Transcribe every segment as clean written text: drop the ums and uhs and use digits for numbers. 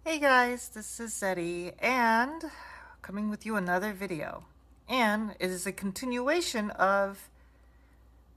Hey guys, this is Zeddy, and coming with you another video. And it is a continuation of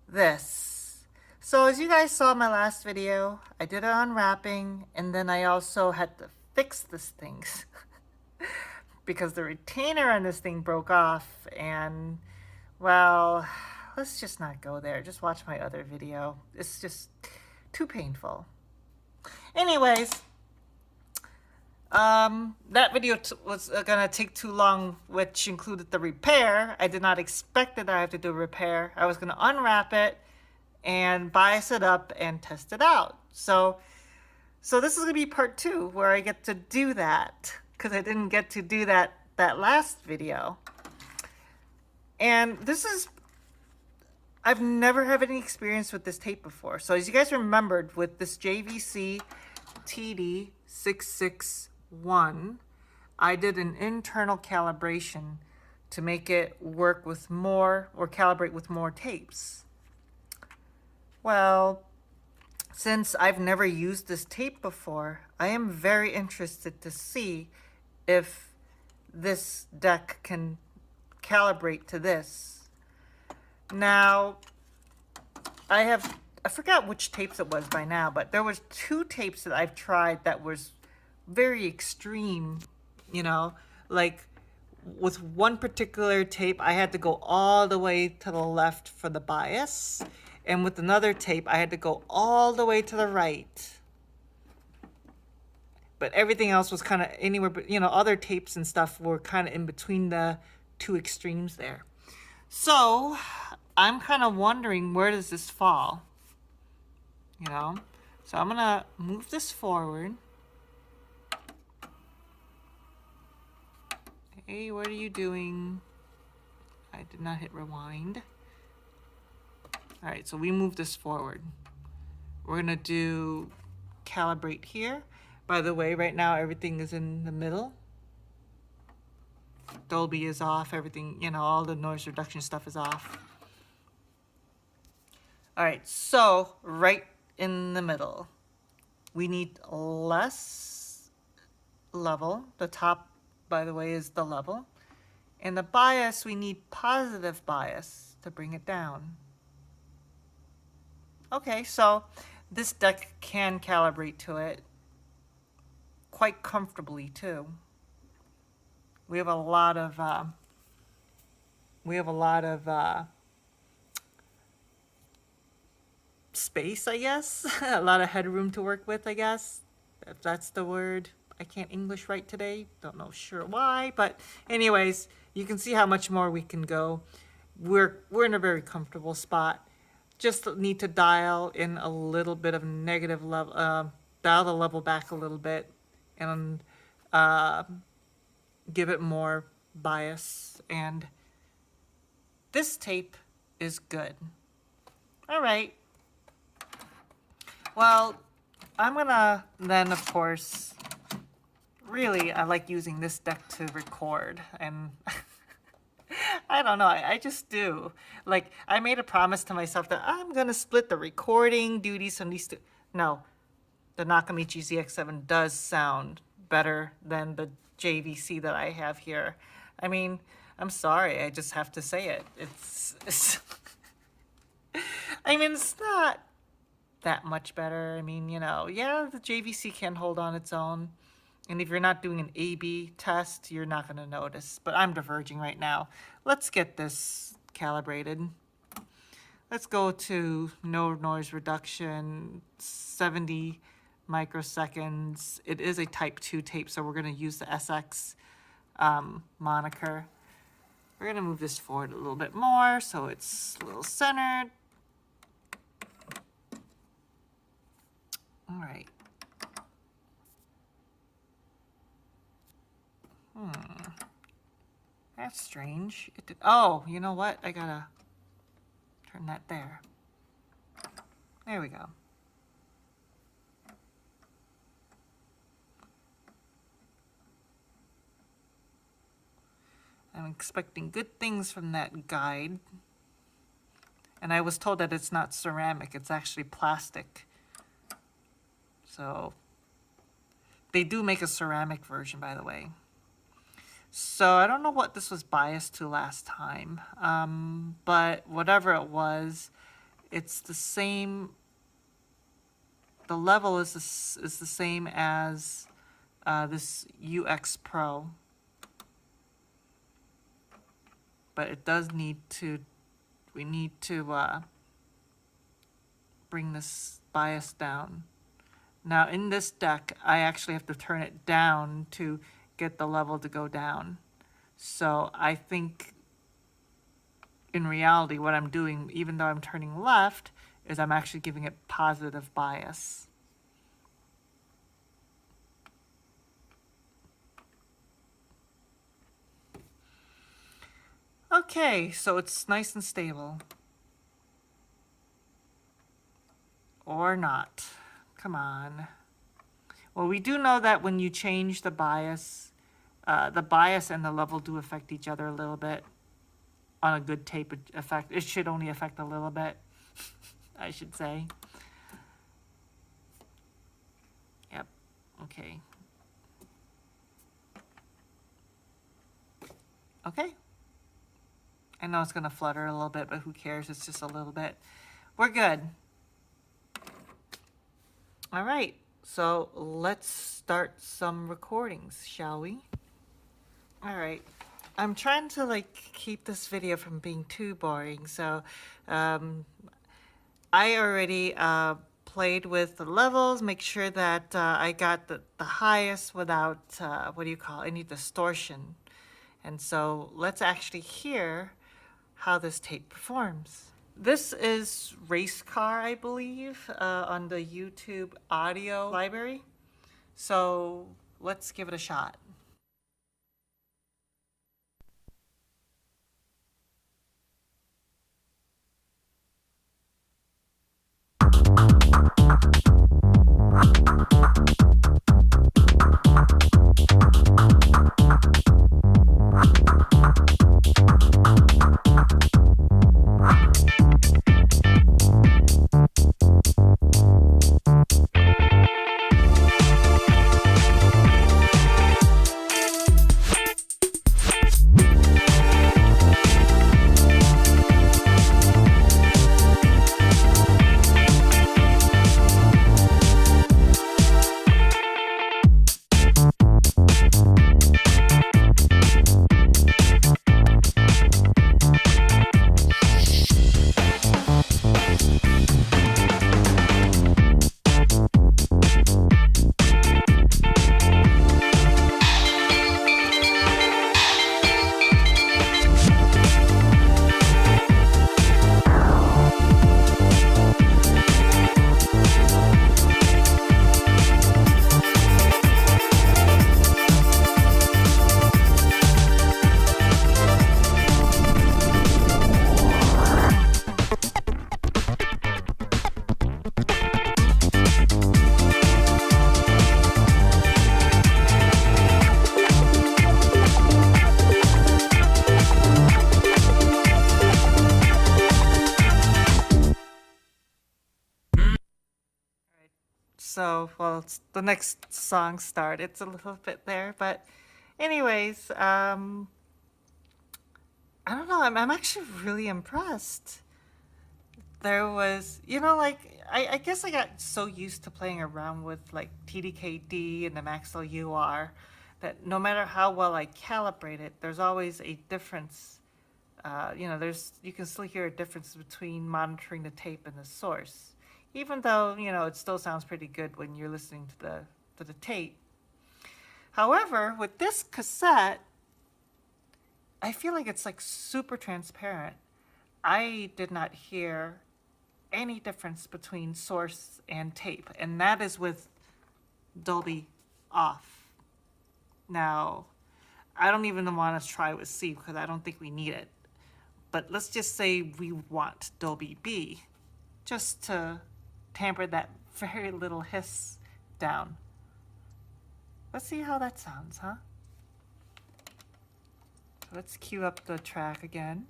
this. So as you guys saw in my last video, I did an unwrapping, and then I also had to fix this thing because the retainer on this thing broke off, and well, let's just not go there. Just watch my other video. It's just too painful. Anyways, that video was gonna take too long, which included the repair. I did not expect that I have to do a repair. I was gonna unwrap it and bias it up and test it out. So this is gonna be part 2 where I get to do that because I didn't get to do that last video. And I've never had any experience with this tape before. So as you guys remembered with this JVC TD661, I did an internal calibration to make it work with more, or calibrate with more tapes. Well, since I've never used this tape before, I am very interested to see if this deck can calibrate to this. Now, I forgot which tapes it was by now, but there was 2 tapes that I've tried that was very extreme, like with one particular tape, I had to go all the way to the left for the bias. And with another tape, I had to go all the way to the right. But everything else was kind of anywhere, but other tapes and stuff were kind of in between the 2 extremes there. So I'm kind of wondering, where does this fall? So I'm gonna move this forward. Hey, what are you doing? I did not hit rewind. All right, so we move this forward. We're gonna do calibrate here. By the way, right now everything is in the middle. Dolby is off, everything, all the noise reduction stuff is off. All right, so right in the middle, we need less level. The top, by the way, is the level. And the bias, we need positive bias to bring it down. Okay, so this deck can calibrate to it quite comfortably too. We have a lot of space, I guess. A lot of headroom to work with, I guess, if that's the word. I can't English right today. Don't know sure why, but anyways, you can see how much more we can go. We're in a very comfortable spot. Just need to dial in a little bit of negative level, dial the level back a little bit, and give it more bias. And this tape is good. All right. Well, I'm gonna then, of course, really, I like using this deck to record, and I don't know, I just do. Like, I made a promise to myself that I'm gonna split the recording duties from these two. No, the Nakamichi ZX7 does sound better than the JVC that I have here. I mean, I'm sorry, I just have to say it. It's I mean, it's not that much better. I mean, yeah, the JVC can hold on its own. And if you're not doing an A/B test, you're not going to notice. But I'm diverging right now. Let's get this calibrated. Let's go to no noise reduction, 70 microseconds. It is a type 2 tape, so we're going to use the SX moniker. We're going to move this forward a little bit more so it's a little centered. All right. That's strange. Oh, you know what? I gotta turn that there. There we go. I'm expecting good things from that guide. And I was told that it's not ceramic, it's actually plastic. So They do make a ceramic version, by the way. So I don't know what this was biased to last time, but whatever it was, it's the same. The level is the same as this UX Pro, but it does need to. We need to bring this bias down. Now in this deck, I actually have to turn it down to get the level to go down. So I think in reality what I'm doing, even though I'm turning left, is I'm actually giving it positive bias. Okay, so it's nice and stable. Or not. Come on. Well, we do know that when you change the bias and the level do affect each other a little bit. On a good tape effect, it should only affect a little bit, I should say. Yep, okay. Okay. I know it's gonna flutter a little bit, but who cares? It's just a little bit. We're good. All right, so let's start some recordings, shall we? All right. I'm trying to like keep this video from being too boring, so I already played with the levels, make sure that I got the highest without, what do you call it, any distortion. And so let's actually hear how this tape performs. This is Race Car, I believe, on the YouTube audio library. So let's give it a shot. So, well, the next song start. It's a little bit there, but anyways, I don't know. I'm actually really impressed. There was, like, I guess I got so used to playing around with like TDKD and the Maxwell UR that no matter how well I calibrate it, there's always a difference. You can still hear a difference between monitoring the tape and the source. Even though, it still sounds pretty good when you're listening to the tape. However, with this cassette, I feel like it's like super transparent. I did not hear any difference between source and tape, and that is with Dolby off. Now, I don't even want to try with C because I don't think we need it. But let's just say we want Dolby B, just to tamper that very little hiss down. Let's see how that sounds, huh? Let's cue up the track again.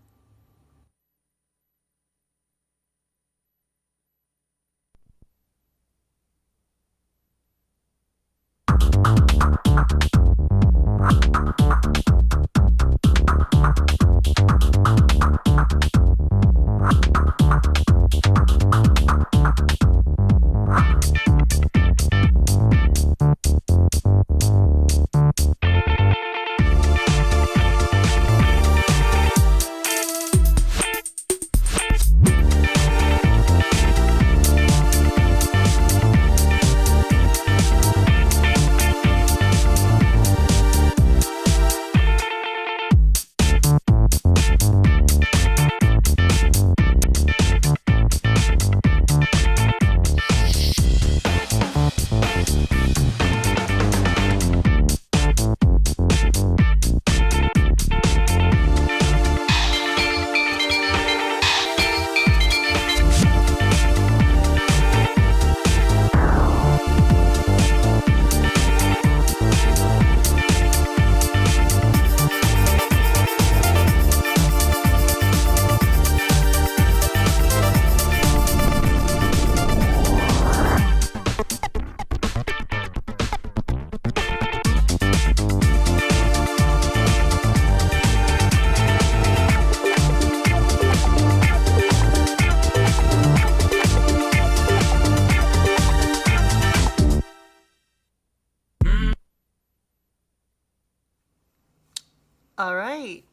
All right.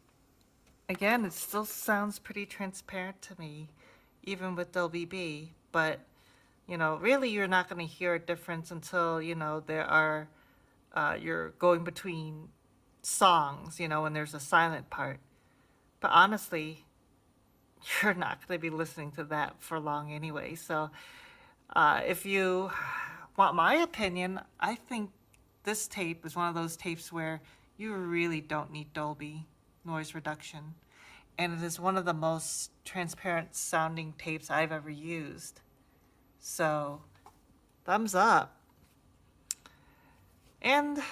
Again, it still sounds pretty transparent to me, even with Dolby B. But, really you're not going to hear a difference until, there are, you're going between songs, when there's a silent part. But honestly, you're not going to be listening to that for long anyway. So, if you want my opinion, I think this tape is one of those tapes where you really don't need Dolby noise reduction. And it is one of the most transparent sounding tapes I've ever used. So, thumbs up. And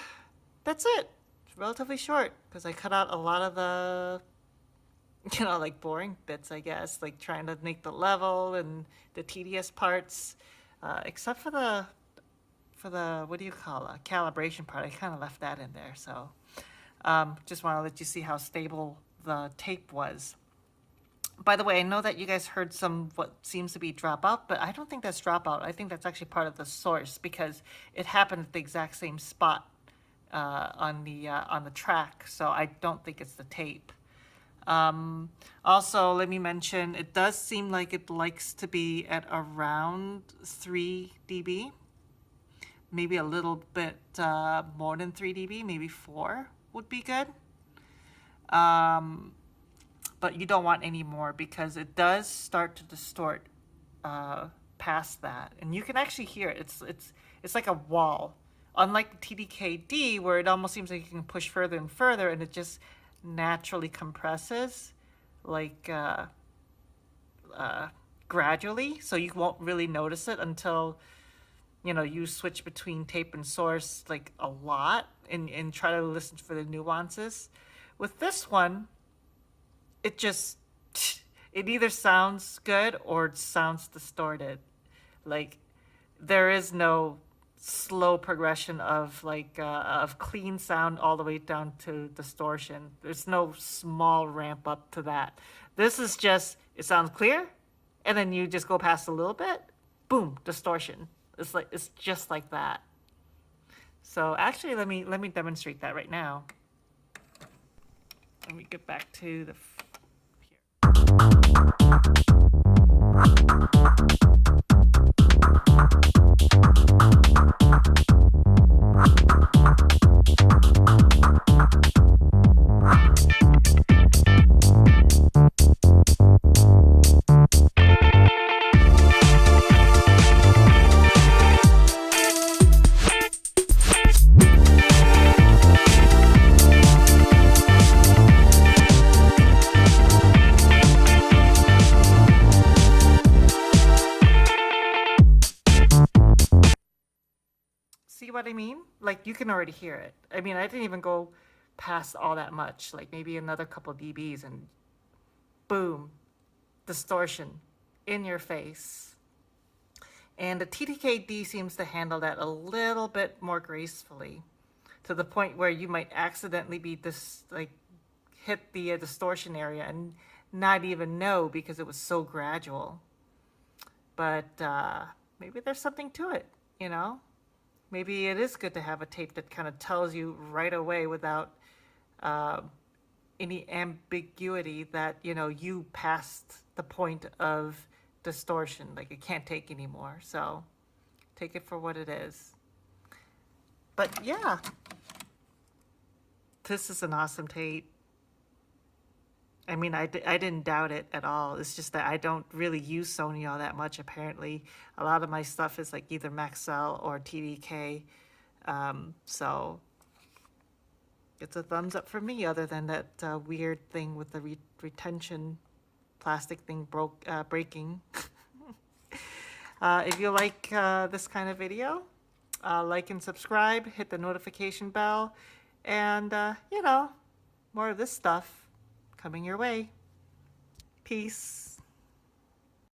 that's it. It's relatively short because I cut out a lot of the, like boring bits, I guess, like trying to make the level and the tedious parts, except for the what do you call it, calibration part. I kind of left that in there. So, just want to let you see how stable the tape was. By the way, I know that you guys heard some what seems to be dropout, but I don't think that's dropout. I think that's actually part of the source because it happened at the exact same spot on the track. So I don't think it's the tape. Also, let me mention, it does seem like it likes to be at around 3 dB. Maybe a little bit more than 3 dB, maybe 4 would be good. But you don't want any more because it does start to distort past that, and you can actually hear it. It's like a wall, unlike the TDKD where it almost seems like you can push further and further, and it just naturally compresses, like gradually, so you won't really notice it until you switch between tape and source like a lot and try to listen for the nuances. With this one, it just it either sounds good or it sounds distorted. Like there is no slow progression of of clean sound all the way down to distortion. There's no small ramp up to that. This is just, it sounds clear, and then you just go past a little bit, boom, distortion. It's just like that. So actually, let me demonstrate that right now. Let me get back to the see what I mean? Like you can already hear it. I mean, I didn't even go past all that much, like maybe another couple dBs, and boom, distortion in your face. And the TDKD seems to handle that a little bit more gracefully, to the point where you might accidentally be hit the distortion area and not even know because it was so gradual. But maybe there's something to it, Maybe it is good to have a tape that kind of tells you right away without any ambiguity that, you passed the point of distortion, like it can't take anymore. So take it for what it is. But yeah, this is an awesome tape. I mean, I didn't doubt it at all. It's just that I don't really use Sony all that much, apparently. A lot of my stuff is like either Maxell or TDK. So it's a thumbs up for me, other than that weird thing with the retention plastic thing breaking. If you like this kind of video, like and subscribe, hit the notification bell, and, more of this stuff coming your way. Peace.